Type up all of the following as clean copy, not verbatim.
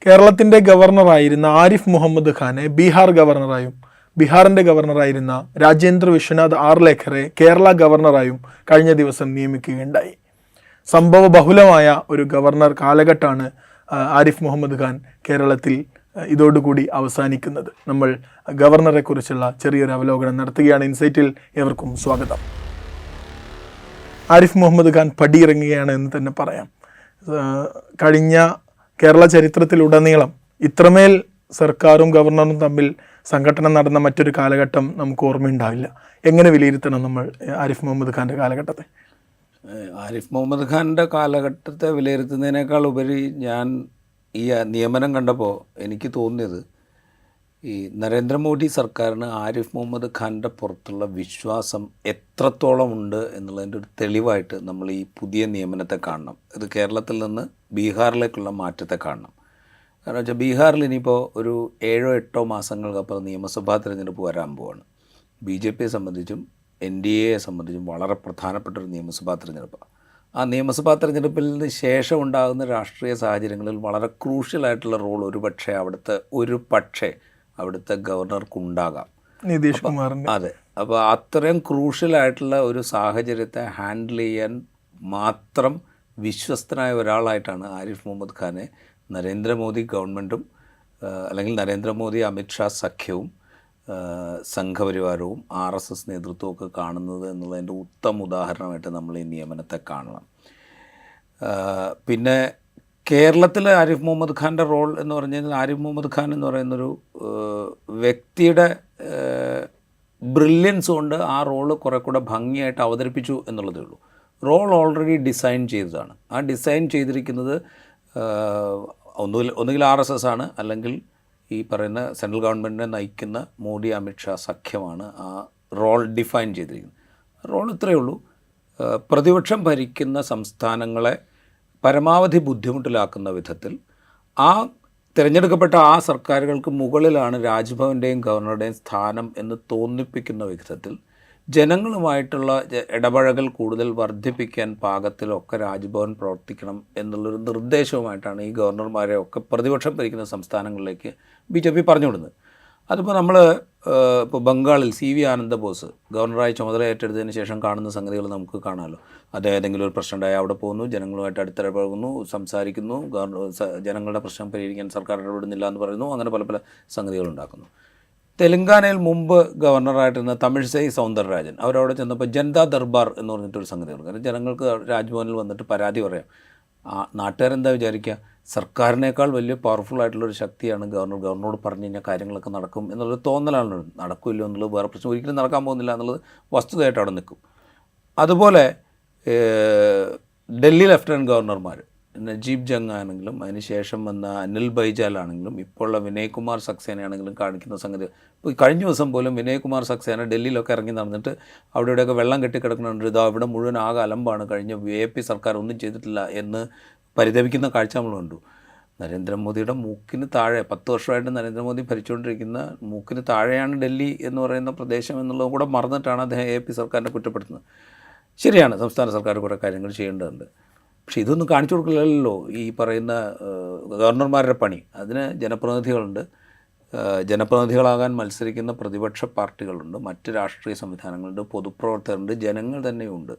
കേരളത്തിൻ്റെ ഗവർണറായിരുന്ന ആരിഫ് മുഹമ്മദ് ഖാനെ ബീഹാറിൻ്റെ ഗവർണറായിരുന്ന രാജേന്ദ്ര വിശ്വനാഥ് ആർലേക്കറെ കേരള ഗവർണറായും കഴിഞ്ഞ ദിവസം നിയമിക്കുകയുണ്ടായി. സംഭവ ബഹുലമായ ഒരു ഗവർണർ കാലഘട്ടമാണ് ആരിഫ് മുഹമ്മദ് ഖാൻ കേരളത്തിൽ ഇതോടുകൂടി അവസാനിക്കുന്നത്. നമ്മൾ ഗവർണറെക്കുറിച്ചുള്ള ചെറിയൊരു അവലോകനം നടത്തുകയാണ്. ഇൻസൈറ്റിൽ ഏവർക്കും സ്വാഗതം. ആരിഫ് മുഹമ്മദ് ഖാൻ പടിയിറങ്ങുകയാണ് എന്ന് തന്നെ പറയാം. കഴിഞ്ഞ കേരള ചരിത്രത്തിലുടനീളം ഇത്രമേൽ സർക്കാരും ഗവർണറും തമ്മിൽ സംഘടന നടന്ന മറ്റൊരു കാലഘട്ടം നമുക്ക് ഓർമ്മയുണ്ടാവില്ല. എങ്ങനെ വിലയിരുത്തണം നമ്മൾ ആരിഫ് മുഹമ്മദ് ഖാൻ്റെ കാലഘട്ടത്തെ? ആരിഫ് മുഹമ്മദ് ഖാൻ്റെ കാലഘട്ടത്തെ വിലയിരുത്തുന്നതിനേക്കാൾ ഉപരി ഞാൻ ഈ നിയമനം കണ്ടപ്പോൾ എനിക്ക് തോന്നിയത് ഈ നരേന്ദ്രമോദി സർക്കാരിന് ആരിഫ് മുഹമ്മദ് ഖാൻ്റെ പുറത്തുള്ള വിശ്വാസം എത്രത്തോളം ഉണ്ട് എന്നുള്ളതിൻ്റെ ഒരു തെളിവായിട്ട് നമ്മൾ ഈ പുതിയ നിയമനത്തെ കാണണം. ഇത് കേരളത്തിൽ നിന്ന് ബീഹാറിലേക്കുള്ള മാറ്റത്തെ കാണണം. കാരണം വെച്ചാൽ ബീഹാറിൽ ഇനിയിപ്പോൾ ഒരു 7-8 മാസങ്ങൾക്കപ്പുറം നിയമസഭാ തിരഞ്ഞെടുപ്പ് വരാൻ പോവാണ്. BJPയെ സംബന്ധിച്ചും NDAയെ സംബന്ധിച്ചും വളരെ പ്രധാനപ്പെട്ട ഒരു നിയമസഭാ തിരഞ്ഞെടുപ്പാണ്. ആ നിയമസഭാ തെരഞ്ഞെടുപ്പിന് ശേഷം ഉണ്ടാകുന്ന രാഷ്ട്രീയ സാഹചര്യങ്ങളിൽ വളരെ ക്രൂഷ്യലായിട്ടുള്ള റോൾ അവിടുത്തെ ഗവർണർക്കുണ്ടാകാം, നിതീഷ് കുമാറിൻ്റെ. അതെ. അപ്പോൾ അത്രയും ക്രൂഷ്യലായിട്ടുള്ള ഒരു സാഹചര്യത്തെ ഹാൻഡിൽ ചെയ്യാൻ മാത്രം വിശ്വസ്തനായ ഒരാളായിട്ടാണ് ആരിഫ് മുഹമ്മദ് ഖാനെ നരേന്ദ്രമോദി ഗവൺമെൻറ്റും അല്ലെങ്കിൽ നരേന്ദ്രമോദി അമിത്ഷാ സഖ്യവും സംഘപരിവാരവും RSS നേതൃത്വമൊക്കെ കാണുന്നത് എന്നുള്ളതിൻ്റെ ഉത്തമ ഉദാഹരണമായിട്ട് നമ്മൾ ഈ നിയമനത്തെ കാണണം. പിന്നെ കേരളത്തിലെ ആരിഫ് മുഹമ്മദ് ഖാൻ്റെ റോൾ എന്ന് പറഞ്ഞു കഴിഞ്ഞാൽ, ആരിഫ് മുഹമ്മദ് ഖാൻ എന്ന് പറയുന്നൊരു വ്യക്തിയുടെ ബ്രില്യൻസ് കൊണ്ട് ആ റോള് കുറെ കൂടെ ഭംഗിയായിട്ട് അവതരിപ്പിച്ചു എന്നുള്ളതേ ഉള്ളൂ. റോൾ ഓൾറെഡി ഡിസൈൻ ചെയ്തതാണ്. ആ ഡിസൈൻ ചെയ്തിരിക്കുന്നത് ഒന്നുകിൽ RSS ആണ്, അല്ലെങ്കിൽ ഈ പറയുന്ന സെൻട്രൽ ഗവൺമെൻറ്റിനെ നയിക്കുന്ന മോഡി അമിത്ഷാ സഖ്യമാണ് ആ റോൾ ഡിഫൈൻ ചെയ്തിരിക്കുന്നത്. റോൾ ഇത്രയേ ഉള്ളൂ: പ്രതിപക്ഷം ഭരിക്കുന്ന സംസ്ഥാനങ്ങളെ പരമാവധി ബുദ്ധിമുട്ടിലാക്കുന്ന വിധത്തിൽ ആ തിരഞ്ഞെടുക്കപ്പെട്ട ആ സർക്കാരുകൾക്ക് മുകളിലാണ് രാജ്ഭവൻ്റെയും ഗവർണറുടെയും സ്ഥാനം എന്ന് തോന്നിപ്പിക്കുന്ന വിധത്തിൽ ജനങ്ങളുമായിട്ടുള്ള ഇടപഴകൽ കൂടുതൽ വർദ്ധിപ്പിക്കാൻ പാകത്തിലൊക്കെ രാജ്ഭവൻ പ്രവർത്തിക്കണം എന്നുള്ളൊരു നിർദ്ദേശവുമായിട്ടാണ് ഈ ഗവർണർമാരെ ഒക്കെ പ്രതിപക്ഷം ഭരിക്കുന്ന സംസ്ഥാനങ്ങളിലേക്ക് BJP പറഞ്ഞു വിടുന്നത്. അതിപ്പോൾ നമ്മൾ ഇപ്പോൾ ബംഗാളിൽ CV ആനന്ദബോസ് ഗവർണറായി ചുമതല ഏറ്റെടുത്തതിന് ശേഷം കാണുന്ന സംഗതികൾ നമുക്ക് കാണാമല്ലോ. അദ്ദേഹം ഏതെങ്കിലും ഒരു പ്രശ്നം ഉണ്ടായി അവിടെ പോകുന്നു, ജനങ്ങളുമായിട്ട് അടുത്തിടപഴകുന്നു, സംസാരിക്കുന്നു, ജനങ്ങളുടെ പ്രശ്നം പരിഹരിക്കാൻ സർക്കാർ ഇടപെടുന്നില്ല എന്ന് പറയുന്നു, അങ്ങനെ പല പല സംഗതികളുണ്ടാക്കുന്നു. തെലങ്കാനയിൽ മുമ്പ് ഗവർണറായിട്ടിരുന്ന തമിഴ്സൈ സൗന്ദരരാജൻ അവരവിടെ ചെന്നപ്പോൾ ജനതാ ദർബാർ എന്ന് പറഞ്ഞിട്ടൊരു സംഗതിയുണ്ട്. കാരണം ജനങ്ങൾക്ക് രാജ്ഭവനിൽ വന്നിട്ട് പരാതി പറയാം. നാട്ടുകാരെന്താ വിചാരിക്കുക, സർക്കാരിനേക്കാൾ വലിയ പവർഫുൾ ആയിട്ടുള്ളൊരു ശക്തിയാണ് ഗവർണറോട് പറഞ്ഞു കഴിഞ്ഞാൽ കാര്യങ്ങളൊക്കെ നടക്കും എന്നുള്ളൊരു തോന്നലാണ്. നടക്കില്ല എന്നുള്ളത് വേറെ പ്രശ്നം, ഒരിക്കലും നടക്കാൻ പോകുന്നില്ല എന്നുള്ളത് വസ്തുതയായിട്ട് അവിടെ നിൽക്കും. അതുപോലെ ഡൽഹി ലഫ്റ്റനൻറ്റ് ഗവർണർമാർ നജീബ് ജംഗ് ആണെങ്കിലും അതിനുശേഷം വന്ന അനിൽ ബൈജാൽ ആണെങ്കിലും ഇപ്പോഴുള്ള വിനയ് കുമാർ സക്സേനയാണെങ്കിലും കാണിക്കുന്ന സംഗതി. ഇപ്പോൾ കഴിഞ്ഞ ദിവസം പോലും വിനയ് കുമാർ സക്സേന ഡൽഹിയിലൊക്കെ ഇറങ്ങി നടന്നിട്ട് അവിടെയൊക്കെ വെള്ളം കെട്ടിക്കിടക്കുന്നുണ്ട്, ഇതാ ഇവിടെ മുഴുവൻ ആകെ അലമ്പാണ്, കഴിഞ്ഞ VIP സർക്കാർ ഒന്നും ചെയ്തിട്ടില്ല എന്ന് പരിതപിക്കുന്ന കാഴ്ച നമ്മൾ കണ്ടു. നരേന്ദ്രമോദിയുടെ മൂക്കിന് താഴെ 10 വർഷമായിട്ട് നരേന്ദ്രമോദി ഭരിച്ചുകൊണ്ടിരിക്കുന്ന മൂക്കിന് താഴെയാണ് ഡൽഹി എന്ന് പറയുന്ന പ്രദേശം എന്നുള്ളതും കൂടെ മറന്നിട്ടാണ് അദ്ദേഹം AP സർക്കാരിനെ കുറ്റപ്പെടുത്തുന്നത്. ശരിയാണ്, സംസ്ഥാന സർക്കാർ കുറേ കാര്യങ്ങൾ ചെയ്യേണ്ടതുണ്ട്. പക്ഷേ ഇതൊന്നും കാണിച്ചു കൊടുക്കില്ലല്ലോ ഈ പറയുന്ന ഗവർണർമാരുടെ പണി. അതിന് ജനപ്രതിനിധികളുണ്ട്, ജനപ്രതിനിധികളാകാൻ മത്സരിക്കുന്ന പ്രതിപക്ഷ പാർട്ടികളുണ്ട്, മറ്റ് രാഷ്ട്രീയ സംവിധാനങ്ങളുണ്ട്, പൊതുപ്രവർത്തകരുണ്ട്, ജനങ്ങൾ തന്നെയുണ്ട്.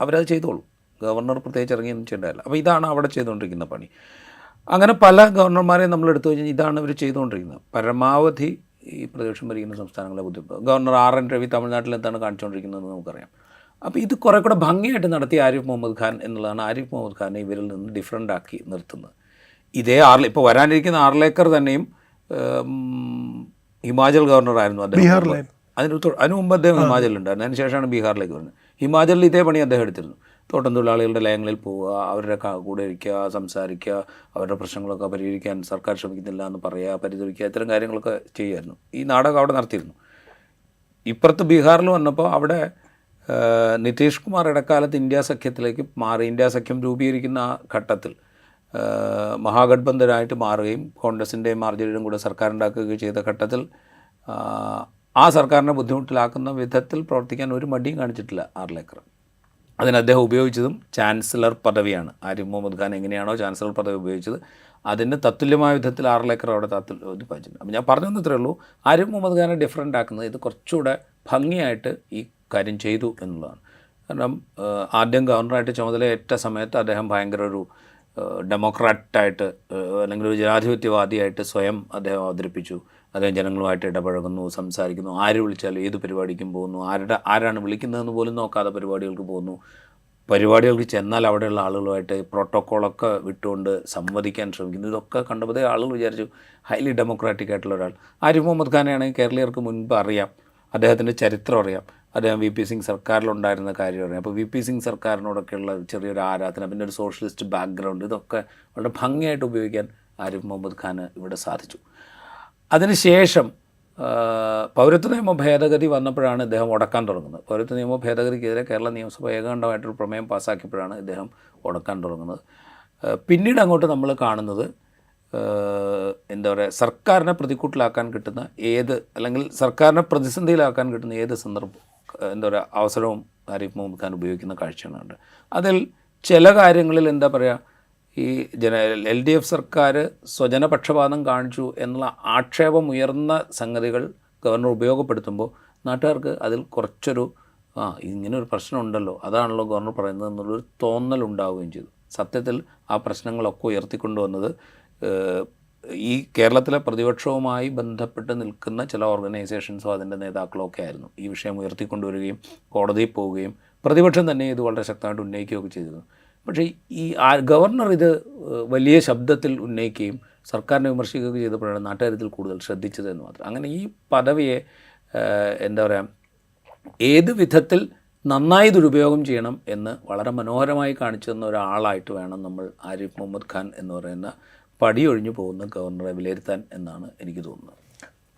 അവരത് ചെയ്തോളൂ. ഗവർണർ പ്രത്യേകിച്ച് ഇറങ്ങിയൊന്നും ചെയ്യേണ്ടതല്ല. അപ്പോൾ ഇതാണ് അവിടെ ചെയ്തുകൊണ്ടിരിക്കുന്ന പണി. അങ്ങനെ പല ഗവർണർമാരെ നമ്മൾ എടുത്തു കഴിഞ്ഞാൽ ഇതാണ് ഇവർ ചെയ്തുകൊണ്ടിരിക്കുന്നത്. പരമാവധി ഈ പ്രതിപക്ഷം ഭരിക്കുന്ന സംസ്ഥാനങ്ങളെ ബുദ്ധിമുട്ട്. ഗവർണർ RN രവി തമിഴ്നാട്ടിൽ എന്താണ് കാണിച്ചുകൊണ്ടിരിക്കുന്നതെന്ന് നമുക്കറിയാം. അപ്പോൾ ഇത് കുറേ കൂടെ ഭംഗിയായിട്ട് നടത്തിയ ആരിഫ് മുഹമ്മദ് ഖാൻ എന്നുള്ളതാണ് ആരിഫ് മുഹമ്മദ് ഖാനെ ഇവരിൽ നിന്ന് ഡിഫറൻ്റ് ആക്കി നിർത്തുന്നത്. ഇതേ ഇപ്പോൾ വരാനിരിക്കുന്ന ആർലേക്കർ തന്നെയും ഹിമാചൽ ഗവർണറായിരുന്നു അദ്ദേഹം. അതിന് മുമ്പ് അദ്ദേഹം ഹിമാചലിലുണ്ടായിരുന്നു, അതിന് ശേഷമാണ് ബീഹാറിലേക്ക് വരുന്നത്. ഹിമാചലിൽ ഇതേ പണി അദ്ദേഹം എടുത്തിരുന്നു. തോട്ടം തൊഴിലാളികളുടെ ലയങ്ങളിൽ പോവുക, അവരുടെ കൂടെ ഇരിക്കുക, സംസാരിക്കുക, അവരുടെ പ്രശ്നങ്ങളൊക്കെ പരിഹരിക്കാൻ സർക്കാർ ശ്രമിക്കുന്നില്ല എന്ന് പറയുക, പരിതപിക്കുക, ഇത്തരം കാര്യങ്ങളൊക്കെ ചെയ്യുമായിരുന്നു. ഈ നാടകം അവിടെ നടത്തിയിരുന്നു. ഇപ്പുറത്ത് ബീഹാറിൽ വന്നപ്പോൾ അവിടെ നിതീഷ് കുമാർ ഇടക്കാലത്ത് ഇന്ത്യ സഖ്യത്തിലേക്ക് മാറി. ഇന്ത്യ സഖ്യം രൂപീകരിക്കുന്ന ആ ഘട്ടത്തിൽ മഹാഗഡ്ബന്ധനായിട്ട് മാറുകയും കോൺഗ്രസിൻ്റെയും RJDയുടെയും കൂടെ സർക്കാരുണ്ടാക്കുകയും ചെയ്ത ഘട്ടത്തിൽ ആ സർക്കാരിനെ ബുദ്ധിമുട്ടിലാക്കുന്ന വിധത്തിൽ പ്രവർത്തിക്കാൻ ഒരു മടിയും കാണിച്ചിട്ടില്ല ആർലേക്കർ. അതിന് അദ്ദേഹം ഉപയോഗിച്ചതും ചാൻസലർ പദവിയാണ്. ആരിഫ് മുഹമ്മദ് ഖാൻ എങ്ങനെയാണോ ചാൻസലർ പദവി ഉപയോഗിച്ചത് അതിന് തത്തുല്യമായ വിധത്തിൽ 6 ഏക്കർ അവിടെ ഉൽപ്പാദിച്ചിട്ടുണ്ട്. അപ്പോൾ ഞാൻ പറഞ്ഞു തന്നത്രേ ഉള്ളൂ, ആരിഫ് മുഹമ്മദ് ഖാനെ ഡിഫറൻ്റ് ആക്കുന്നത് ഇത് കുറച്ചുകൂടെ ഭംഗിയായിട്ട് ഈ കാര്യം ചെയ്തു എന്നുള്ളതാണ്. കാരണം ആദ്യം ഗവർണറായിട്ട് ചുമതലയേറ്റ സമയത്ത് അദ്ദേഹം ഭയങ്കര ഒരു ഡെമോക്രാറ്റായിട്ട് അല്ലെങ്കിൽ ഒരു ജനാധിപത്യവാദിയായിട്ട് സ്വയം അദ്ദേഹം അവതരിപ്പിച്ചു. അദ്ദേഹം ജനങ്ങളുമായിട്ട് ഇടപഴകുന്നു, സംസാരിക്കുന്നു, ആര് വിളിച്ചാലും ഏത് പരിപാടിക്കും പോകുന്നു, ആരാണ് വിളിക്കുന്നതെന്ന് പോലും നോക്കാതെ പരിപാടികൾക്ക് പോകുന്നു. പരിപാടികൾക്ക് ചെന്നാൽ അവിടെയുള്ള ആളുകളുമായിട്ട് പ്രോട്ടോക്കോളൊക്കെ വിട്ടുകൊണ്ട് സംവദിക്കാൻ ശ്രമിക്കുന്നു. ഇതൊക്കെ കണ്ടപ്പോൾ ആളുകൾ വിചാരിച്ചു ഹൈലി ഡെമോക്രാറ്റിക് ആയിട്ടുള്ള ഒരാൾ. ആരിഫ് മുഹമ്മദ് ഖാനെയാണെങ്കിൽ കേരളീയർക്ക് മുൻപ് അറിയാം, അദ്ദേഹത്തിൻ്റെ ചരിത്രം അറിയാം, അദ്ദേഹം വി.പി. സിംഗ് സർക്കാരിലുണ്ടായിരുന്ന കാര്യം അറിയാം. അപ്പോൾ വി.പി. സിംഗ് സർക്കാരിനോടൊക്കെയുള്ള ചെറിയൊരു ആരാധന, പിന്നെ ഒരു സോഷ്യലിസ്റ്റ് ബാക്ക്ഗ്രൗണ്ട്, ഇതൊക്കെ വളരെ ഭംഗിയായിട്ട് ഉപയോഗിക്കാൻ ആരിഫ് മുഹമ്മദ് ഖാന് ഇവിടെ സാധിച്ചു. അതിനുശേഷം പൗരത്വ നിയമ ഭേദഗതി വന്നപ്പോഴാണ് ഇദ്ദേഹം ഉടക്കാൻ തുടങ്ങുന്നത്. പൗരത്വ നിയമ ഭേദഗതിക്കെതിരെ കേരള നിയമസഭ ഏകകണ്ഠമായിട്ടൊരു പ്രമേയം പാസ്സാക്കിയപ്പോഴാണ് ഇദ്ദേഹം ഉടക്കാൻ തുടങ്ങുന്നത്. പിന്നീട് അങ്ങോട്ട് നമ്മൾ കാണുന്നത് എന്താ പറയുക, സർക്കാരിനെ പ്രതിക്കൂട്ടിലാക്കാൻ കിട്ടുന്ന അല്ലെങ്കിൽ സർക്കാരിനെ പ്രതിസന്ധിയിലാക്കാൻ കിട്ടുന്ന ഏത് എന്താ പറയുക അവസരവും ആരിഫ് മുഹമ്മദ് ഖാൻ ഉപയോഗിക്കുന്ന കാഴ്ചയാണ്. അതിൽ ചില കാര്യങ്ങളിൽ എന്താ പറയുക, ഈ LDF സർക്കാർ സ്വജനപക്ഷപാതം കാണിച്ചു എന്നുള്ള ആക്ഷേപം ഉയർന്ന സംഗതികൾ ഗവർണർ ഉപയോഗപ്പെടുത്തുമ്പോൾ നാട്ടുകാർക്ക് അതിൽ കുറച്ചൊരു ഇങ്ങനെ ഒരു പ്രശ്നമുണ്ടല്ലോ, അതാണല്ലോ ഗവർണർ പറയുന്നത് എന്നുള്ളൊരു തോന്നലുണ്ടാവുകയും ചെയ്തു. സത്യത്തിൽ ആ പ്രശ്നങ്ങളൊക്കെ ഉയർത്തിക്കൊണ്ടുവന്നത് ഈ കേരളത്തിലെ പ്രതിപക്ഷവുമായി ബന്ധപ്പെട്ട് നിൽക്കുന്ന ചില ഓർഗനൈസേഷൻസോ അതിൻ്റെ നേതാക്കളോ ഒക്കെ ആയിരുന്നു ഈ വിഷയം ഉയർത്തിക്കൊണ്ടുവരികയും കോടതിയിൽ പോവുകയും പ്രതിപക്ഷം തന്നെ ഇത് വളരെ ശക്തമായിട്ട് ഉന്നയിക്കുകയൊക്കെ ചെയ്തിരുന്നു. പക്ഷേ ഈ ഗവർണർ ഇത് വലിയ ശബ്ദത്തിൽ ഉന്നയിക്കുകയും സർക്കാരിനെ വിമർശിക്കുകയൊക്കെ ചെയ്തപ്പോഴാണ് നാട്ടുകാര്യത്തിൽ കൂടുതൽ ശ്രദ്ധിച്ചത് എന്ന് മാത്രം. അങ്ങനെ ഈ പദവിയെ എന്താ പറയുക, ഏത് വിധത്തിൽ നന്നായി ദുരുപയോഗം ചെയ്യണം എന്ന് വളരെ മനോഹരമായി കാണിച്ചു തന്ന ഒരാളായിട്ട് വേണം നമ്മൾ ആരിഫ് മുഹമ്മദ് ഖാൻ എന്ന് പറയുന്ന പടിയൊഴിഞ്ഞു പോകുന്ന ഗവർണറെ വിലയിരുത്താൻ എന്നാണ് എനിക്ക് തോന്നുന്നത്.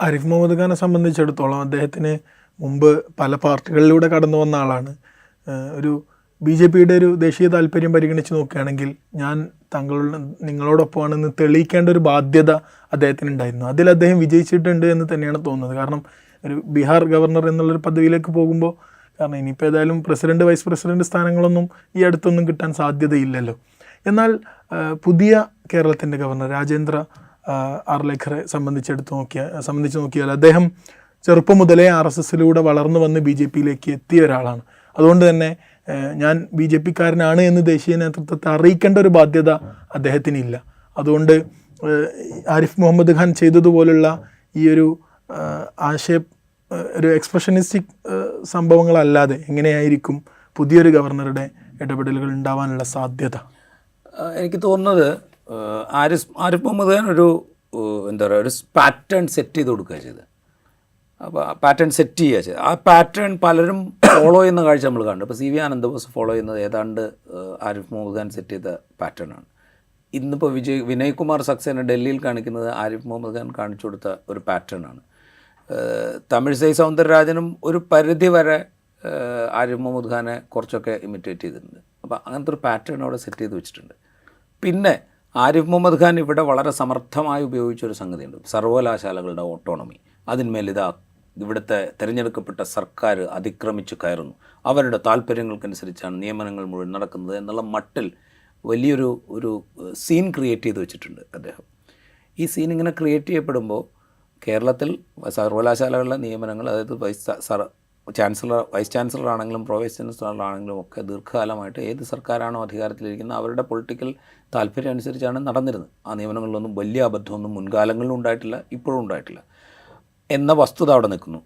ആരിഫ് മുഹമ്മദ് ഖാനെ സംബന്ധിച്ചിടത്തോളം അദ്ദേഹത്തിന് മുമ്പ് പല പാർട്ടികളിലൂടെ കടന്നു വന്ന ആളാണ്. ഒരു BJPയുടെ ഒരു ദേശീയ താല്പര്യം പരിഗണിച്ച് നോക്കുകയാണെങ്കിൽ ഞാൻ നിങ്ങളോടൊപ്പമാണെന്ന് തെളിയിക്കേണ്ട ഒരു ബാധ്യത അദ്ദേഹത്തിനുണ്ടായിരുന്നു. അതിൽ അദ്ദേഹം വിജയിച്ചിട്ടുണ്ട് എന്ന് തന്നെയാണ് തോന്നുന്നത്. കാരണം ഒരു ബീഹാർ ഗവർണർ എന്നുള്ളൊരു പദവിയിലേക്ക് പോകുമ്പോൾ, കാരണം ഇനിയിപ്പോൾ ഏതായാലും പ്രസിഡന്റ് വൈസ് പ്രസിഡന്റ് സ്ഥാനങ്ങളൊന്നും ഈ അടുത്തൊന്നും കിട്ടാൻ സാധ്യതയില്ലല്ലോ. എന്നാൽ പുതിയ കേരളത്തിൻ്റെ ഗവർണർ രാജേന്ദ്ര ആർലേക്കറെ സംബന്ധിച്ച് നോക്കിയാൽ അദ്ദേഹം ചെറുപ്പം മുതലേ RSSലൂടെ വളർന്നു വന്ന് BJPയിലേക്ക് എത്തിയ ഒരാളാണ്. അതുകൊണ്ട് തന്നെ ഞാൻ BJPക്കാരനാണ് എന്ന് ദേശീയ നേതൃത്വത്തെ അറിയിക്കേണ്ട ഒരു ബാധ്യത അദ്ദേഹത്തിനില്ല. അതുകൊണ്ട് ആരിഫ് മുഹമ്മദ് ഖാൻ ചെയ്തതുപോലുള്ള ഈ ഒരു ഒരു എക്സ്പ്രഷനിസ്റ്റിക് സംഭവങ്ങളല്ലാതെ എങ്ങനെയായിരിക്കും പുതിയൊരു ഗവർണറുടെ ഇടപെടലുകൾ ഉണ്ടാവാനുള്ള സാധ്യത? എനിക്ക് തോന്നുന്നത് ആരിഫ് മുഹമ്മദ് ഖാൻ എന്താ പറയുക, ഒരു പാറ്റേൺ സെറ്റ് ചെയ്ത് കൊടുക്കുക ചെയ്ത്. അപ്പോൾ പാറ്റേൺ സെറ്റ് ചെയ്യുക ചെയ്ത് ആ പാറ്റേൺ പലരും ഫോളോ ചെയ്യുന്ന കാഴ്ച നമ്മൾ കണ്ടു. ഇപ്പോൾ CV ആനന്ദബോസ് ഫോളോ ചെയ്യുന്നത് ഏതാണ്ട് ആരിഫ് മുഹമ്മദ് ഖാൻ സെറ്റ് ചെയ്ത പാറ്റേണാണ്. ഇന്നിപ്പോൾ വിനയ് കുമാർ സക്സേന ഡൽഹിയിൽ കാണിക്കുന്നത് ആരിഫ് മുഹമ്മദ് ഖാൻ കാണിച്ചു കൊടുത്ത ഒരു പാറ്റേണാണ്. തമിഴിസൈ സൗന്ദരരാജനും ഒരു പരിധി വരെ ആരിഫ് മുഹമ്മദ് ഖാനെ കുറച്ചൊക്കെ ഇമിറ്റേറ്റ് ചെയ്തിട്ടുണ്ട്. അപ്പോൾ അങ്ങനത്തെ ഒരു പാറ്റേൺ അവിടെ സെറ്റ് ചെയ്ത് വെച്ചിട്ടുണ്ട്. പിന്നെ ആരിഫ് മുഹമ്മദ് ഖാൻ ഇവിടെ വളരെ സമർത്ഥമായി ഉപയോഗിച്ചൊരു സംഗതിയുണ്ട്, സർവകലാശാലകളുടെ ഓട്ടോണമി. അതിന്മേൽ ഇവിടുത്തെ തിരഞ്ഞെടുക്കപ്പെട്ട സർക്കാർ അതിക്രമിച്ച് കയറുന്നു, അവരുടെ താല്പര്യങ്ങൾക്കനുസരിച്ചാണ് നിയമനങ്ങൾ മുഴുവൻ നടക്കുന്നത് എന്നുള്ള മട്ടിൽ വലിയൊരു സീൻ ക്രിയേറ്റ് ചെയ്ത് വെച്ചിട്ടുണ്ട് അദ്ദേഹം. ഈ സീൻ ഇങ്ങനെ ക്രിയേറ്റ് ചെയ്യപ്പെടുമ്പോൾ കേരളത്തിൽ സർവകലാശാലകളിലെ നിയമനങ്ങൾ, അതായത് വൈസ് ചാൻസലർ ആണെങ്കിലും വൈസ് ചാൻസലർ ആണെങ്കിലും ഒക്കെ ദീർഘകാലമായിട്ട് ഏത് സർക്കാരാണോ അധികാരത്തിലിരിക്കുന്നത് അവരുടെ പൊളിറ്റിക്കൽ താല്പര്യം അനുസരിച്ചാണ് നടന്നിരുന്നത്. ആ നിയമനങ്ങളിലൊന്നും വലിയ അബദ്ധമൊന്നും മുൻകാലങ്ങളിലും ഉണ്ടായിട്ടില്ല, ഇപ്പോഴും ഉണ്ടായിട്ടില്ല എന്ന വസ്തുത അവിടെ നിൽക്കുന്നു.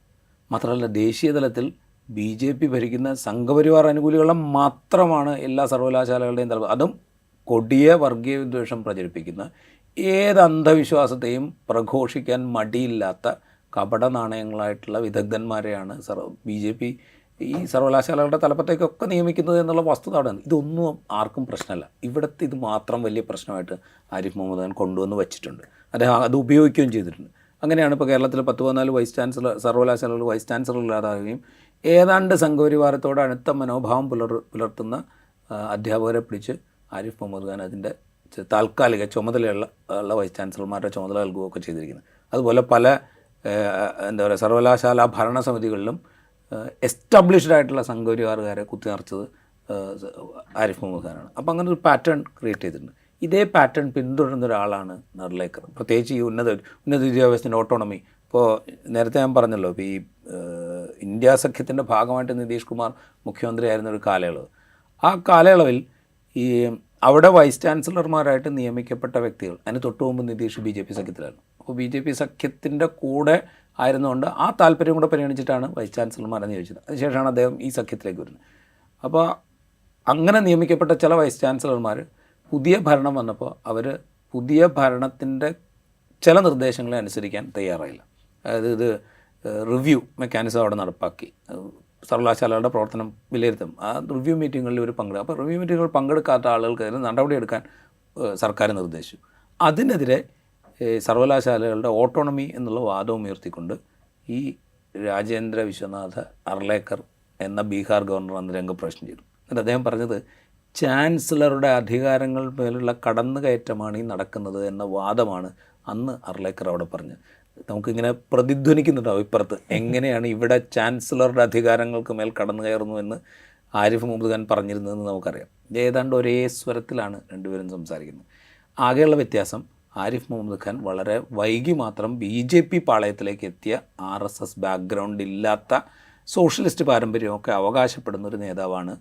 മാത്രമല്ല ദേശീയ തലത്തിൽ BJP ഭരിക്കുന്ന സംഘപരിവാർ അനുകൂലികളെ മാത്രമാണ് എല്ലാ സർവകലാശാലകളുടെയും തലത്തിൽ, അതും കൊടിയ വർഗീയ വിദ്വേഷം പ്രചരിപ്പിക്കുന്ന ഏത് അന്ധവിശ്വാസത്തെയും പ്രഘോഷിക്കാൻ മടിയില്ലാത്ത കപട നാണയങ്ങളായിട്ടുള്ള വിദഗ്ധന്മാരെയാണ് BJP ഈ സർവകലാശാലകളുടെ തലപ്പത്തേക്കൊക്കെ നിയമിക്കുന്നത് എന്നുള്ള വസ്തുത അവിടെ. ഇതൊന്നും ആർക്കും പ്രശ്നമല്ല. ഇവിടുത്തെ ഇത് മാത്രം വലിയ പ്രശ്നമായിട്ട് ആരിഫ് മുഹമ്മദ് ഖാൻ കൊണ്ടുവന്ന് വച്ചിട്ടുണ്ട്. അദ്ദേഹം അത് ഉപയോഗിക്കുകയും ചെയ്തിട്ടുണ്ട്. അങ്ങനെയാണ് ഇപ്പോൾ കേരളത്തിൽ 10-14 സർവകലാശാലകൾ വൈസ് ചാൻസലർ ഇല്ലാതാവുകയും ഏതാണ്ട് സംഘപരിവാരത്തോട് അടുത്ത മനോഭാവം പുലർത്തുന്ന അധ്യാപകരെ പിടിച്ച് ആരിഫ് മുഹമ്മദ് ഖാൻ അതിൻ്റെ താൽക്കാലിക ചുമതലയുള്ള വൈസ് ചാൻസലർമാരുടെ ചുമതല നൽകുകയൊക്കെ ചെയ്തിരിക്കുന്നത്. അതുപോലെ പല എന്താ പറയുക സർവകലാശാല ഭരണസമിതികളിലും എസ്റ്റാബ്ലിഷ്ഡ് ആയിട്ടുള്ള സംഘപരിവാറുകാരെ കുത്തി നിറച്ചത് ആരിഫ് മുഹമ്മദ് ഖാനാണ്. അപ്പോൾ അങ്ങനെ ഒരു പാറ്റേൺ ക്രിയേറ്റ് ചെയ്തിട്ടുണ്ട്. ഇതേ പാറ്റേൺ പിന്തുടരുന്ന ഒരാളാണ് നർലേക്കർ. പ്രത്യേകിച്ച് ഈ ഉന്നത വിദ്യാഭ്യാസത്തിൻ്റെ ഓട്ടോണമി. ഇപ്പോൾ നേരത്തെ ഞാൻ പറഞ്ഞല്ലോ, ഇപ്പോൾ ഈ ഇന്ത്യ സഖ്യത്തിൻ്റെ ഭാഗമായിട്ട് നിതീഷ് കുമാർ മുഖ്യമന്ത്രി ആയിരുന്ന ഒരു കാലയളവ്, ആ കാലയളവിൽ ഈ അവിടെ വൈസ് ചാൻസലർമാരായിട്ട് നിയമിക്കപ്പെട്ട വ്യക്തികൾ, അതിന് തൊട്ട് മുമ്പ് നിതീഷ് BJP സഖ്യത്തിലായിരുന്നു. അപ്പോൾ BJP സഖ്യത്തിൻ്റെ കൂടെ ആയിരുന്നുകൊണ്ട് ആ താല്പര്യം കൂടെ പരിഗണിച്ചിട്ടാണ് വൈസ് ചാൻസലർമാരെ നിയോഗിച്ചത്. അതിനുശേഷമാണ് അദ്ദേഹം ഈ സഖ്യത്തിലേക്ക് വരുന്നത്. അപ്പോൾ അങ്ങനെ നിയമിക്കപ്പെട്ട ചില വൈസ് ചാൻസലർമാർ പുതിയ ഭരണം വന്നപ്പോൾ അവർ പുതിയ ഭരണത്തിൻ്റെ ചില നിർദ്ദേശങ്ങളെ അനുസരിക്കാൻ തയ്യാറായില്ല. അതായത് ഇത് റിവ്യൂ മെക്കാനിസം അവിടെ നടപ്പാക്കി, സർവകലാശാലകളുടെ പ്രവർത്തനം വിലയിരുത്തും. ആ റിവ്യൂ മീറ്റിങ്ങുകളിൽ ഒരു പങ്കെടുക്കും. അപ്പോൾ റിവ്യൂ മീറ്റിങ്ങുകൾ പങ്കെടുക്കാത്ത ആളുകൾക്ക് നടപടിയെടുക്കാൻ സർക്കാർ നിർദ്ദേശിച്ചു. അതിനെതിരെ സർവകലാശാലകളുടെ ഓട്ടോണമി എന്നുള്ള വാദവും ഉയർത്തിക്കൊണ്ട് ഈ രാജേന്ദ്ര വിശ്വനാഥ് അർലേക്കർ എന്ന ബീഹാർ ഗവർണർ അന്ന് രംഗപ്രവേശനം ചെയ്തു. എന്നിട്ട് അദ്ദേഹം പറഞ്ഞത് ചാൻസലറുടെ അധികാരങ്ങൾ മേലുള്ള കടന്നുകയറ്റമാണ് ഈ നടക്കുന്നത് എന്ന വാദമാണ് അന്ന് അർലേക്കർ അവിടെ പറഞ്ഞത്. നമുക്കിങ്ങനെ പ്രതിധ്വനിക്കുന്നുണ്ടാവും ഇപ്പുറത്ത്, എങ്ങനെയാണ് ഇവിടെ ചാൻസലറുടെ അധികാരങ്ങൾക്ക് മേൽ കടന്നു കയറുന്നു എന്ന് ആരിഫ് മുഹമ്മദ് ഖാൻ പറഞ്ഞിരുന്നതെന്ന് നമുക്കറിയാം. ഇത് ഏതാണ്ട് ഒരേ സ്വരത്തിലാണ് രണ്ടുപേരും സംസാരിക്കുന്നത്. ആകെയുള്ള വ്യത്യാസം ആരിഫ് മുഹമ്മദ് ഖാൻ വളരെ വൈകി മാത്രം BJP പാളയത്തിലേക്ക് എത്തിയ RSS ബാക്ക്ഗ്രൗണ്ട് ഇല്ലാത്ത സോഷ്യലിസ്റ്റ് പാരമ്പര്യമൊക്കെ അവകാശപ്പെടുന്ന ഒരു നേതാവാണ്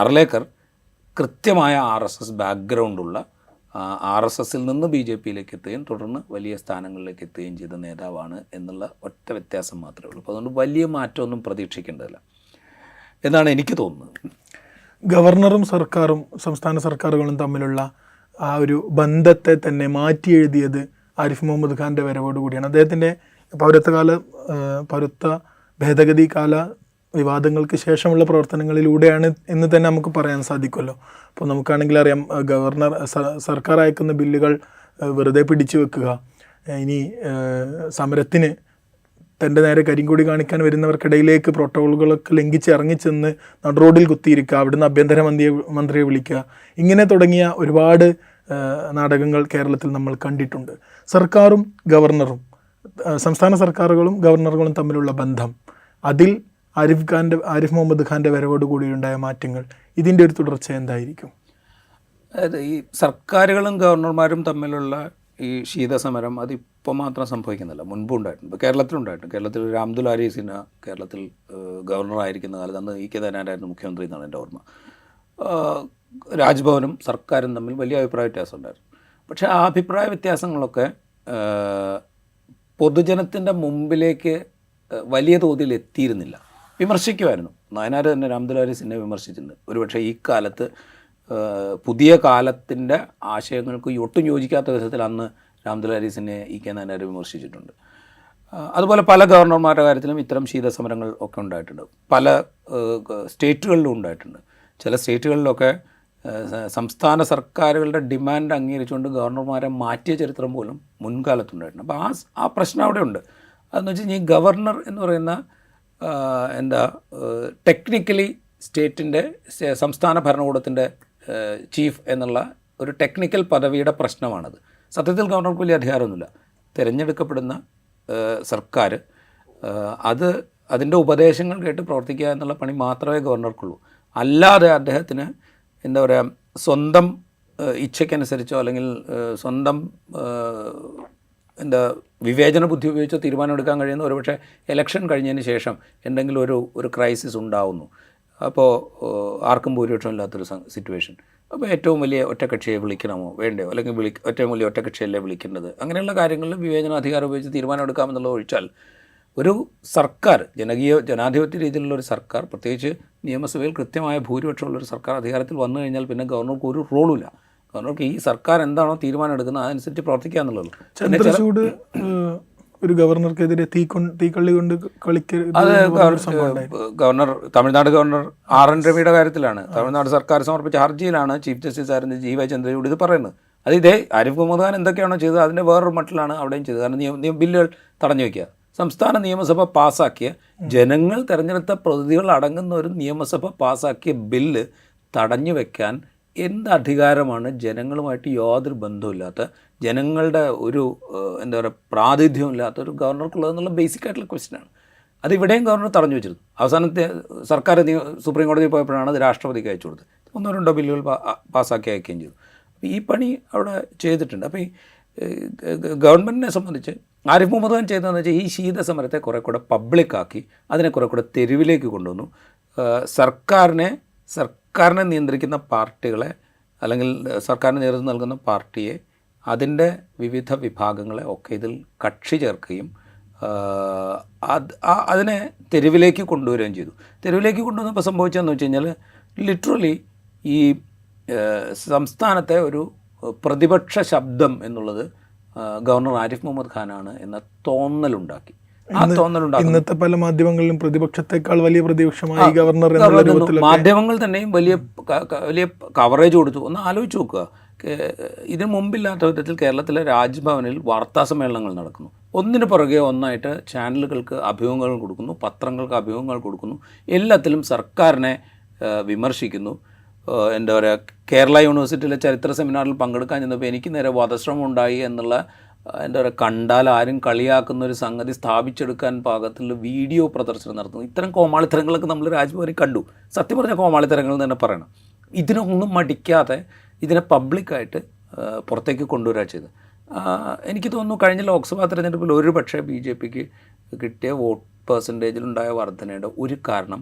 അർലേക്കർ കൃത്യമായ RSS ബാക്ക്ഗ്രൗണ്ടുള്ള, RSSൽ നിന്ന് BJPയിലേക്ക് എത്തുകയും തുടർന്ന് വലിയ സ്ഥാനങ്ങളിലേക്ക് എത്തുകയും ചെയ്ത നേതാവാണ് എന്നുള്ള ഒറ്റ വ്യത്യാസം മാത്രമേ ഉള്ളൂ. അപ്പോൾ അതുകൊണ്ട് വലിയ മാറ്റമൊന്നും പ്രതീക്ഷിക്കേണ്ടതില്ല എന്നാണ് എനിക്ക് തോന്നുന്നത്. ഗവർണറും സർക്കാരും സംസ്ഥാന സർക്കാരുകളും തമ്മിലുള്ള ആ ഒരു ബന്ധത്തെ തന്നെ മാറ്റി എഴുതിയത് ആരിഫ് മുഹമ്മദ് ഖാൻ്റെ വരവോടുകൂടിയാണ്. അദ്ദേഹത്തിൻ്റെ പൗരത്വ ഭേദഗതി കാല വിവാദങ്ങൾക്ക് ശേഷമുള്ള പ്രവർത്തനങ്ങളിലൂടെയാണ് എന്ന് തന്നെ നമുക്ക് പറയാൻ സാധിക്കുമല്ലോ. അപ്പോൾ നമുക്കാണെങ്കിൽ അറിയാം, സർക്കാർ അയക്കുന്ന ബില്ലുകൾ വെറുതെ പിടിച്ചു വെക്കുക, ഇനി സമരത്തിന് തൻ്റെ നേരെ കരിങ്കൊടി കാണിക്കാൻ വരുന്നവർക്കിടയിലേക്ക് പ്രോട്ടോക്കോളുകളൊക്കെ ലംഘിച്ച് ഇറങ്ങിച്ചെന്ന് നടുറോഡിൽ കുത്തിയിരിക്കുക, അവിടുന്ന് ആഭ്യന്തര മന്ത്രിയെ വിളിക്കുക, ഇങ്ങനെ തുടങ്ങിയ ഒരുപാട് നാടകങ്ങൾ കേരളത്തിൽ നമ്മൾ കണ്ടിട്ടുണ്ട്. സർക്കാരും ഗവർണറും, സംസ്ഥാന സർക്കാരുകളും ഗവർണറുകളും തമ്മിലുള്ള ബന്ധം, അതിൽ ആരിഫ് മുഹമ്മദ് ഖാൻ്റെ വരവോടുകൂടി ഉണ്ടായ മാറ്റങ്ങൾ, ഇതിൻ്റെ ഒരു തുടർച്ച എന്തായിരിക്കും? അതായത് ഈ സർക്കാരുകളും ഗവർണർമാരും തമ്മിലുള്ള ഈ ശീതസമരം അതിപ്പോൾ മാത്രം സംഭവിക്കുന്നില്ല, മുൻപും ഉണ്ടായിട്ടുണ്ട്. ഇപ്പോൾ കേരളത്തിലുണ്ടായിട്ടുണ്ട്. കേരളത്തിൽ രാംദുൽ ആരീസിന കേരളത്തിൽ ഗവർണറായിരിക്കുന്ന കാലത്ത് അന്ന് EK ദയാനന്ദനായിരുന്നു മുഖ്യമന്ത്രി എന്നാണ് എൻ്റെ ഓർമ്മ. രാജ്ഭവനും സർക്കാരും തമ്മിൽ വലിയ അഭിപ്രായ വ്യത്യാസം ഉണ്ടായിരുന്നു. പക്ഷേ ആ അഭിപ്രായ വ്യത്യാസങ്ങളൊക്കെ പൊതുജനത്തിൻ്റെ മുമ്പിലേക്ക് വലിയ തോതിൽ എത്തിയിരുന്നില്ല. വിമർശിക്കുമായിരുന്നു. നായനാർ തന്നെ രാംദുൽ ആരീസിനെ വിമർശിച്ചിട്ടുണ്ട്. ഒരുപക്ഷെ ഈ കാലത്ത് പുതിയ കാലത്തിൻ്റെ ആശയങ്ങൾക്ക് ഒട്ടും യോജിക്കാത്ത വിധത്തിൽ അന്ന് രാംദുൽ ആരീസിനെ EK നായനാർ വിമർശിച്ചിട്ടുണ്ട്. അതുപോലെ പല ഗവർണർമാരുടെ കാര്യത്തിലും ഇത്തരം ശീതസമരങ്ങൾ ഒക്കെ ഉണ്ടായിട്ടുണ്ട്. പല സ്റ്റേറ്റുകളിലും ഉണ്ടായിട്ടുണ്ട്. ചില സ്റ്റേറ്റുകളിലൊക്കെ സംസ്ഥാന സർക്കാരുകളുടെ ഡിമാൻഡ് അംഗീകരിച്ചുകൊണ്ട് ഗവർണർമാരെ മാറ്റിയ ചരിത്രം പോലും മുൻകാലത്തുണ്ടായിട്ടുണ്ട്. അപ്പോൾ ആ പ്രശ്നം അവിടെ ഉണ്ട്. അതെന്ന് വെച്ച് കഴിഞ്ഞാൽ ഈ ഗവർണർ എന്ന് പറയുന്ന ടെക്നിക്കലി സ്റ്റേറ്റിൻ്റെ സംസ്ഥാന ഭരണകൂടത്തിൻ്റെ ചീഫ് എന്നുള്ള ഒരു ടെക്നിക്കൽ പദവിയുടെ പ്രശ്നമാണത്. സത്യത്തിൽ ഗവർണർക്ക് വലിയ അധികാരമൊന്നുമില്ല. തിരഞ്ഞെടുക്കപ്പെടുന്ന സർക്കാർ അതിൻ്റെ ഉപദേശങ്ങൾ കേട്ട് പ്രവർത്തിക്കുക എന്നുള്ള പണി മാത്രമേ ഗവർണർക്കുള്ളൂ. അല്ലാതെ അദ്ദേഹത്തിന് എന്താ പറയുക, സ്വന്തം ഇച്ഛയ്ക്കനുസരിച്ചോ അല്ലെങ്കിൽ സ്വന്തം വിവേചന ബുദ്ധി ഉപയോഗിച്ചോ തീരുമാനമെടുക്കാൻ കഴിയുന്ന ഒരുപക്ഷെ ഇലക്ഷൻ കഴിഞ്ഞതിന് ശേഷം എന്തെങ്കിലും ഒരു ക്രൈസിസ് ഉണ്ടാവുന്നു, അപ്പോൾ ആർക്കും ഭൂരിപക്ഷം ഇല്ലാത്തൊരു സിറ്റുവേഷൻ, അപ്പോൾ ഏറ്റവും വലിയ ഒറ്റക്കക്ഷിയെ വിളിക്കണമോ വേണ്ടയോ, അല്ലെങ്കിൽ ഏറ്റവും വലിയ ഒറ്റക്കക്ഷിയല്ലേ വിളിക്കേണ്ടത്, അങ്ങനെയുള്ള കാര്യങ്ങളിൽ വിവേചനാധികാരം ഉപയോഗിച്ച് തീരുമാനമെടുക്കാമെന്നുള്ളത് ഒഴിച്ചാൽ ഒരു സർക്കാർ, ജനാധിപത്യ രീതിയിലുള്ള ഒരു സർക്കാർ, പ്രത്യേകിച്ച് നിയമസഭയിൽ കൃത്യമായ ഭൂരിപക്ഷമുള്ളൊരു സർക്കാർ അധികാരത്തിൽ വന്നു കഴിഞ്ഞാൽ പിന്നെ ഗവർണർക്ക് ഒരു റോളുമില്ല. ഗവർണർക്ക് ഈ സർക്കാർ എന്താണോ തീരുമാനം എടുക്കുന്നത് അതനുസരിച്ച് പ്രവർത്തിക്കുക എന്നുള്ളൂ. ചന്ദ്രചൂഡ് ഒരു ഗവർണർക്കെതിരെ തീക്കള്ളി കൊണ്ട് അത് ഗവർണർ, തമിഴ്നാട് ഗവർണർ RN രവിയുടെ കാര്യത്തിലാണ്. തമിഴ്നാട് സർക്കാർ സമർപ്പിച്ച ഹർജിയിലാണ് ചീഫ് ജസ്റ്റിസ് ആയിരുന്ന GY ചന്ദ്രചൂഡ് ഇത് പറയുന്നത്. അത് ഇതേ ആരിഫ് മുഹമ്മദ് ഖാൻ എന്തൊക്കെയാണോ ചെയ്തത് അതിൻ്റെ വേറൊരു മട്ടിലാണ് അവിടെയും ചെയ്തത്. കാരണം ബില്ലുകൾ തടഞ്ഞു വയ്ക്കുക, സംസ്ഥാന നിയമസഭ പാസ്സാക്കിയ, ജനങ്ങൾ തിരഞ്ഞെടുത്ത പ്രതിനിധികൾ അടങ്ങുന്ന ഒരു നിയമസഭ പാസ്സാക്കിയ ബില്ല് തടഞ്ഞു വയ്ക്കാൻ എന്ത് അധികാരമാണ് ജനങ്ങളുമായിട്ട് യാതൊരു ബന്ധമില്ലാത്ത, ജനങ്ങളുടെ ഒരു എന്താ പറയുക പ്രാതിനിധ്യമില്ലാത്ത ഒരു ഗവർണർക്കുള്ളതെന്നുള്ള ബേസിക് ആയിട്ടുള്ള ക്വസ്റ്റ്യനാണ്. അതിവിടെയും ഗവർണർ തടഞ്ഞു വെച്ചിരുന്നു. അവസാനത്തെ സർക്കാർ സുപ്രീം കോടതിയിൽ പോയപ്പോഴാണ് അത് രാഷ്ട്രപതിക്ക് അയച്ചു കൊടുത്തത്. ഒന്നോ രണ്ടോ ബില്ലുകൾ പാസ്സാക്കി അയക്കുകയും ചെയ്തു. അപ്പോൾ ഈ പണി അവിടെ ചെയ്തിട്ടുണ്ട്. അപ്പോൾ ഈ ഗവൺമെൻറ്റിനെ സംബന്ധിച്ച് ആരിഫ് മുഹമ്മദ് ഖാൻ ചെയ്തതെന്ന് വെച്ചാൽ ഈ ശീതസമരത്തെ കുറേ കൂടെ പബ്ലിക്കാക്കി അതിനെ കുറേ കൂടെ തെരുവിലേക്ക് കൊണ്ടുവന്നു. സർക്കാരിനെ നിയന്ത്രിക്കുന്ന പാർട്ടികളെ അല്ലെങ്കിൽ സർക്കാരിന് നേതൃത്വം നൽകുന്ന പാർട്ടിയെ അതിൻ്റെ വിവിധ വിഭാഗങ്ങളെ ഒക്കെ ഇതിൽ കക്ഷി ചേർക്കുകയും അതിനെ തെരുവിലേക്ക് കൊണ്ടുവരികയും ചെയ്തു. തെരുവിലേക്ക് കൊണ്ടുവന്നപ്പോൾ സംഭവിച്ചതെന്ന് വെച്ച് കഴിഞ്ഞാൽ ലിറ്ററലി ഈ സംസ്ഥാനത്തെ ഒരു പ്രതിപക്ഷ ശബ്ദം എന്നുള്ളത് ഗവർണർ ആരിഫ് മുഹമ്മദ് ഖാനാണ് എന്ന തോന്നലുണ്ടാക്കി. ആ തോന്നലുണ്ടാക്കി ഇന്നത്തെ പല മാധ്യമങ്ങളിലും പ്രതിപക്ഷത്തെക്കാൾ വലിയ പ്രതിപക്ഷമായി ഗവർണർ മാധ്യമങ്ങൾ തന്നെയും വലിയ കവറേജ് കൊടുത്തു. ഒന്ന് ആലോചിച്ച് നോക്കുക, ഇതിനു മുമ്പില്ലാത്ത വിധത്തിൽ കേരളത്തിലെ രാജ്ഭവനിൽ വാർത്താസമ്മേളനങ്ങൾ നടക്കുന്നു. ഒന്നിനു പുറകെ ഒന്നായിട്ട് ചാനലുകൾക്ക് അഭിമുഖങ്ങൾ കൊടുക്കുന്നു, പത്രങ്ങൾക്ക് അഭിമുഖങ്ങൾ കൊടുക്കുന്നു, എല്ലാത്തിലും സർക്കാരിനെ വിമർശിക്കുന്നു. എന്താ പറയുക, കേരള യൂണിവേഴ്സിറ്റിയിലെ ചരിത്ര സെമിനാറിൽ പങ്കെടുക്കാൻ ചെന്നപ്പോൾ എനിക്ക് നേരെ വധശ്രമം ഉണ്ടായി എന്നുള്ള എന്താ പറയുക കണ്ടാൽ ആരും കളിയാക്കുന്ന ഒരു സംഗതി സ്ഥാപിച്ചെടുക്കാൻ പാകത്തിൽ വീഡിയോ പ്രദർശനം നടത്തുന്നു. ഇത്തരം കോമാളിത്തരങ്ങളൊക്കെ നമ്മൾ രാജ്ഭവനിൽ കണ്ടു. സത്യം പറഞ്ഞ കോമാളിത്തരങ്ങൾ എന്ന് തന്നെ പറയണം. ഇതിനൊന്നും മടിക്കാതെ ഇതിനെ പബ്ലിക്കായിട്ട് പുറത്തേക്ക് കൊണ്ടുവരിക ചെയ്ത്. എനിക്ക് തോന്നുന്നു കഴിഞ്ഞ ലോക്സഭാ തെരഞ്ഞെടുപ്പിൽ ഒരു പക്ഷേ BJPക്ക് കിട്ടിയ വോട്ട് പെർസെൻറ്റേജിലുണ്ടായ വർധനയുടെ ഒരു കാരണം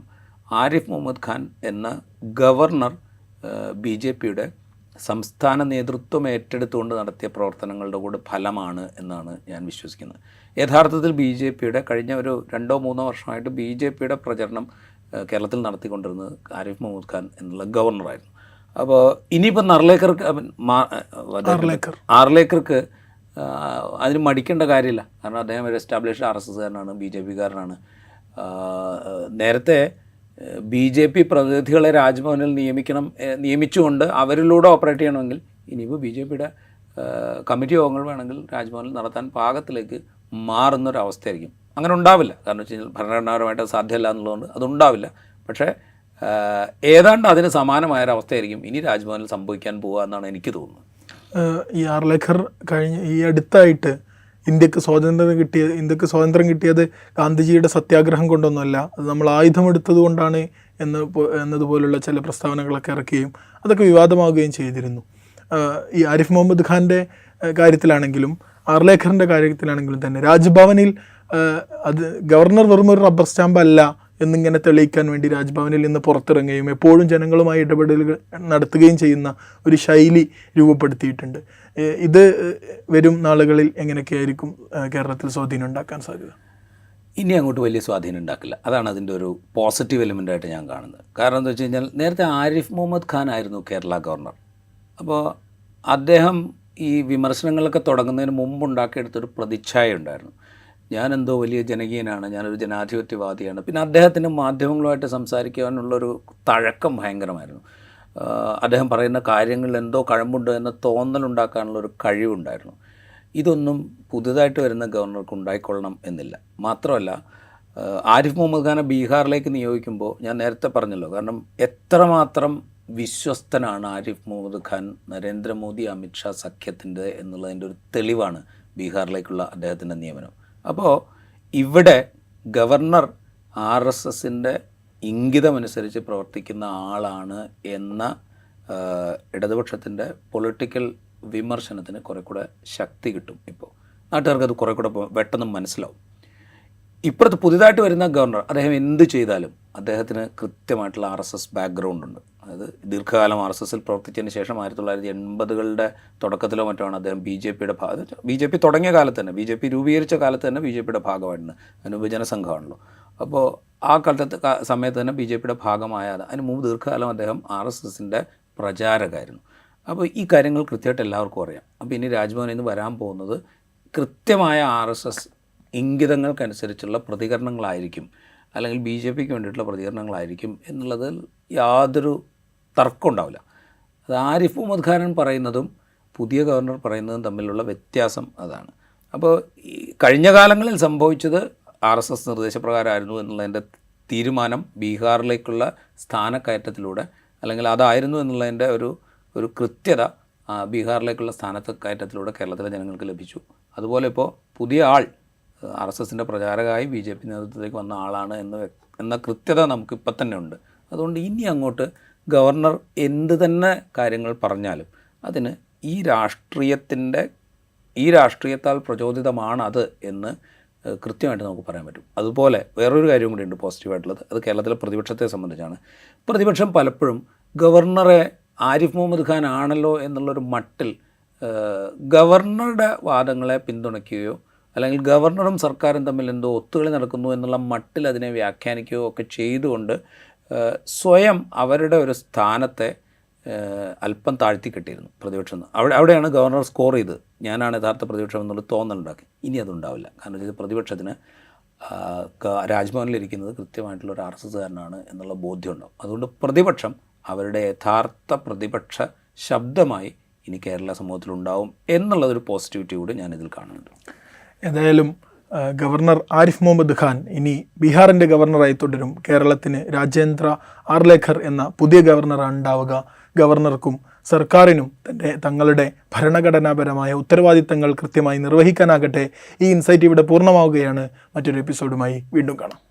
ആരിഫ് മുഹമ്മദ് ഖാൻ എന്ന ഗവർണർ BJPയുടെ സംസ്ഥാന നേതൃത്വം ഏറ്റെടുത്തുകൊണ്ട് നടത്തിയ പ്രവർത്തനങ്ങളുടെ കൂടെ ഫലമാണ് എന്നാണ് ഞാൻ വിശ്വസിക്കുന്നത്. യഥാർത്ഥത്തിൽ BJPയുടെ കഴിഞ്ഞ ഒരു 2-3 വർഷമായിട്ട് BJPയുടെ പ്രചരണം കേരളത്തിൽ നടത്തിക്കൊണ്ടിരുന്നത് ആരിഫ് മുഹമ്മദ് ഖാൻ എന്നുള്ള ഗവർണറായിരുന്നു. അപ്പോൾ ഇനിയിപ്പോൾ ആർലേക്കർക്ക് അതിന് മടിക്കേണ്ട കാര്യമില്ല. കാരണം അദ്ദേഹം ഒരു എസ്റ്റാബ്ലിഷ്ഡ് RSSകാരനാണ്, BJPക്കാരനാണ്. നേരത്തെ BJP പ്രതിനിധികളെ രാജ്ഭവനിൽ നിയമിച്ചുകൊണ്ട് അവരിലൂടെ ഓപ്പറേറ്റ് ചെയ്യണമെങ്കിൽ ഇനിയിപ്പോൾ BJPയുടെ കമ്മിറ്റി യോഗങ്ങൾ വേണമെങ്കിൽ രാജ്ഭവനിൽ നടത്താൻ പാകത്തിലേക്ക് മാറുന്നൊരവസ്ഥയായിരിക്കും. അങ്ങനെ ഉണ്ടാവില്ല, കാരണം വെച്ച് കഴിഞ്ഞാൽ ഭരണഘടനാപരമായിട്ട് സാധ്യമല്ല എന്നുള്ളതുകൊണ്ട് അതുണ്ടാവില്ല. പക്ഷേ ഏതാണ്ട് അതിന് സമാനമായൊരവസ്ഥയായിരിക്കും ഇനി രാജ്ഭവനിൽ സംഭവിക്കാൻ പോകുക എന്നാണ് എനിക്ക് തോന്നുന്നത്. ഈ ആർലേക്കർ ഈ അടുത്തായിട്ട് ഇന്ത്യക്ക് സ്വാതന്ത്ര്യം കിട്ടിയത് ഗാന്ധിജിയുടെ സത്യാഗ്രഹം കൊണ്ടൊന്നുമല്ല, അത് നമ്മൾ ആയുധമെടുത്തത് കൊണ്ടാണ് എന്നതുപോലുള്ള ചില പ്രസ്താവനകളൊക്കെ ഇറക്കുകയും അതൊക്കെ വിവാദമാവുകയും ചെയ്തിരുന്നു. ഈ ആരിഫ് മുഹമ്മദ് ഖാൻ്റെ കാര്യത്തിലാണെങ്കിലും ആർലേക്കറിൻ്റെ കാര്യത്തിലാണെങ്കിലും തന്നെ രാജ്ഭവനിൽ അത് ഗവർണർ വെറും ഒരു റബ്ബർ സ്റ്റാമ്പ് അല്ല എന്നിങ്ങനെ തെളിയിക്കാൻ വേണ്ടി രാജ്ഭവനിൽ നിന്ന് പുറത്തിറങ്ങുകയും എപ്പോഴും ജനങ്ങളുമായി ഇടപെടലുകൾ നടത്തുകയും ചെയ്യുന്ന ഒരു ശൈലി രൂപപ്പെടുത്തിയിട്ടുണ്ട്. ഇത് വരും നാളുകളിൽ എങ്ങനെയൊക്കെയായിരിക്കും കേരളത്തിൽ സ്വാധീനം ഉണ്ടാക്കാൻ സാധ്യത? ഇനി അങ്ങോട്ട് വലിയ സ്വാധീനം ഉണ്ടാക്കില്ല. അതാണ് അതിൻ്റെ ഒരു പോസിറ്റീവ് എലിമെൻ്റായിട്ട് ഞാൻ കാണുന്നത്. കാരണം എന്താ വെച്ച് കഴിഞ്ഞാൽ നേരത്തെ ആരിഫ് മുഹമ്മദ് ഖാൻ ആയിരുന്നു കേരള ഗവർണർ. അപ്പോൾ അദ്ദേഹം ഈ വിമർശനങ്ങളൊക്കെ തുടങ്ങുന്നതിന് മുമ്പ് ഉണ്ടാക്കിയെടുത്തൊരു പ്രതിച്ഛായ ഉണ്ടായിരുന്നു. ഞാനെന്തോ വലിയ ജനകീയനാണ്, ഞാനൊരു ജനാധിപത്യവാദിയാണ്. പിന്നെ അദ്ദേഹത്തിന് മാധ്യമങ്ങളുമായിട്ട് സംസാരിക്കാനുള്ളൊരു തഴക്കം ഭയങ്കരമായിരുന്നു. അദ്ദേഹം പറയുന്ന കാര്യങ്ങളിൽ എന്തോ കഴമ്പുണ്ട് എന്ന തോന്നലുണ്ടാക്കാനുള്ളൊരു കഴിവുണ്ടായിരുന്നു. ഇതൊന്നും പുതുതായിട്ട് വരുന്ന ഗവർണർക്ക് ഉണ്ടായിക്കൊള്ളണം എന്നില്ല. മാത്രമല്ല, ആരിഫ് മുഹമ്മദ് ഖാനെ ബീഹാറിലേക്ക് നിയോഗിക്കുമ്പോൾ ഞാൻ നേരത്തെ പറഞ്ഞല്ലോ, കാരണം എത്രമാത്രം വിശ്വസ്തനാണ് ആരിഫ് മുഹമ്മദ് ഖാൻ നരേന്ദ്രമോദി അമിത്ഷാ സഖ്യത്തിൻ്റെ എന്നുള്ളതിൻ്റെ ഒരു തെളിവാണ് ബീഹാറിലേക്കുള്ള അദ്ദേഹത്തിൻ്റെ നിയമനം. അപ്പോൾ ഇവിടെ ഗവർണർ RSSൻ്റെ ഇംഗിതമനുസരിച്ച് പ്രവർത്തിക്കുന്ന ആളാണ് എന്ന ഇടതുപക്ഷത്തിൻ്റെ പൊളിറ്റിക്കൽ വിമർശനത്തിന് കുറേ കൂടെ ശക്തി കിട്ടും. ഇപ്പോൾ നാട്ടുകാർക്ക് അത് കുറേ കൂടെ പെട്ടെന്ന് മനസ്സിലാവും. ഇപ്പുറത്ത് പുതിയതായിട്ട് വരുന്ന ഗവർണർ അദ്ദേഹം എന്ത് ചെയ്താലും അദ്ദേഹത്തിന് കൃത്യമായിട്ടുള്ള RSS ബാക്ക്ഗ്രൗണ്ട് ഉണ്ട്. അതായത് ദീർഘകാലം RSSൽ പ്രവർത്തിച്ചതിന് ശേഷം 1980കളുടെ തുടക്കത്തിലോ മറ്റോ ആണ് അദ്ദേഹം BJP തുടങ്ങിയ കാലത്ത് തന്നെ, BJP രൂപീകരിച്ച കാലത്ത് തന്നെ BJPയുടെ ഭാഗമായിട്ടുണ്ട്. അതിന് വിഭജന സംഘമാണല്ലോ. അപ്പോൾ ആ സമയത്ത് തന്നെ BJPയുടെ ഭാഗമായാൽ അതിന് മുമ്പ് ദീർഘകാലം അദ്ദേഹം RSSൻ്റെ പ്രചാരകമായിരുന്നു. അപ്പോൾ ഈ കാര്യങ്ങൾ കൃത്യമായിട്ട് എല്ലാവർക്കും അറിയാം. അപ്പോൾ ഇനി രാജ്ഭവനിൽ നിന്ന് വരാൻ പോകുന്നത് കൃത്യമായ RSS ഇംഗിതങ്ങൾക്കനുസരിച്ചുള്ള പ്രതികരണങ്ങളായിരിക്കും, അല്ലെങ്കിൽ BJPക്ക് വേണ്ടിയിട്ടുള്ള പ്രതികരണങ്ങളായിരിക്കും എന്നുള്ളതിൽ യാതൊരു തർക്കം ഉണ്ടാവില്ല. അത് ആരിഫ് മുഹമ്മദ് ഖാൻ പറയുന്നതും പുതിയ ഗവർണർ പറയുന്നതും തമ്മിലുള്ള വ്യത്യാസം അതാണ്. അപ്പോൾ ഈ കഴിഞ്ഞ കാലങ്ങളിൽ സംഭവിച്ചത് RSS നിർദ്ദേശപ്രകാരമായിരുന്നു എന്നുള്ളതിൻ്റെ തീരുമാനം ബീഹാറിലേക്കുള്ള സ്ഥാനക്കയറ്റത്തിലൂടെ, അല്ലെങ്കിൽ അതായിരുന്നു എന്നുള്ളതിൻ്റെ ഒരു കൃത്യത ബീഹാറിലേക്കുള്ള സ്ഥാനക്കയറ്റത്തിലൂടെ കേരളത്തിലെ ജനങ്ങൾക്ക് ലഭിച്ചു. അതുപോലെ ഇപ്പോൾ പുതിയ ആൾ RSSൻ്റെ പ്രചാരകമായി BJP നേതൃത്വത്തിലേക്ക് വന്ന ആളാണ് എന്ന കൃത്യത നമുക്കിപ്പോൾ തന്നെ ഉണ്ട്. അതുകൊണ്ട് ഇനി അങ്ങോട്ട് ഗവർണർ എന്ത് തന്നെ കാര്യങ്ങൾ പറഞ്ഞാലും അതിന് ഈ രാഷ്ട്രീയത്താൽ പ്രചോദിതമാണ് അത് എന്ന് കൃത്യമായിട്ട് നമുക്ക് പറയാൻ പറ്റും. അതുപോലെ വേറൊരു കാര്യം കൂടിയുണ്ട് പോസിറ്റീവായിട്ടുള്ളത്. അത് കേരളത്തിലെ പ്രതിപക്ഷത്തെ സംബന്ധിച്ചാണ്. പ്രതിപക്ഷം പലപ്പോഴും ഗവർണറെ ആരിഫ് മുഹമ്മദ് ഖാൻ ആണല്ലോ എന്നുള്ളൊരു മട്ടിൽ ഗവർണറുടെ വാദങ്ങളെ പിന്തുണയ്ക്കുകയോ അല്ലെങ്കിൽ ഗവർണറും സർക്കാരും തമ്മിൽ എന്തോ ഒത്തുകളി നടക്കുന്നു എന്നുള്ള മട്ടിൽ അതിനെ വ്യാഖ്യാനിക്കുകയോ ഒക്കെ ചെയ്തുകൊണ്ട് സ്വയം അവരുടെ ഒരു സ്ഥാനത്തെ അല്പം താഴ്ത്തിക്കെട്ടിയിരുന്നു പ്രതിപക്ഷം. അവിടെയാണ് ഗവർണർ സ്കോർ ചെയ്ത് ഞാനാണ് യഥാർത്ഥ പ്രതിപക്ഷം എന്നുള്ള തോന്നലുണ്ടാക്കി. ഇനി അതുണ്ടാവില്ല. കാരണം ഇത് പ്രതിപക്ഷത്തിന് രാജ്ഭവനിലിരിക്കുന്നത് കൃത്യമായിട്ടുള്ള ഒരു RSSകാരനാണ് എന്നുള്ള ബോധ്യമുണ്ടാവും. അതുകൊണ്ട് പ്രതിപക്ഷം അവരുടെ യഥാർത്ഥ പ്രതിപക്ഷ ശബ്ദമായി ഇനി കേരള സമൂഹത്തിലുണ്ടാവും എന്നുള്ളതൊരു പോസിറ്റിവിറ്റി കൂടി ഞാനിതിൽ കാണുന്നുണ്ട്. ഏതായാലും ഗവർണർ ആരിഫ് മുഹമ്മദ് ഖാൻ ഇനി ബീഹാറിൻ്റെ ഗവർണറായി തുടരും. കേരളത്തിന് രാജേന്ദ്ര ആർലേക്കർ എന്ന പുതിയ ഗവർണറാണ് ഉണ്ടാവുക. ഗവർണർക്കും സർക്കാരിനും തങ്ങളുടെ ഭരണഘടനാപരമായ ഉത്തരവാദിത്തങ്ങൾ കൃത്യമായി നിർവഹിക്കാനാകട്ടെ. ഈ ഇൻസൈറ്റ് ഇവിടെ പൂർണ്ണമാവുകയാണ്. മറ്റൊരു എപ്പിസോഡുമായി വീണ്ടും കാണാം.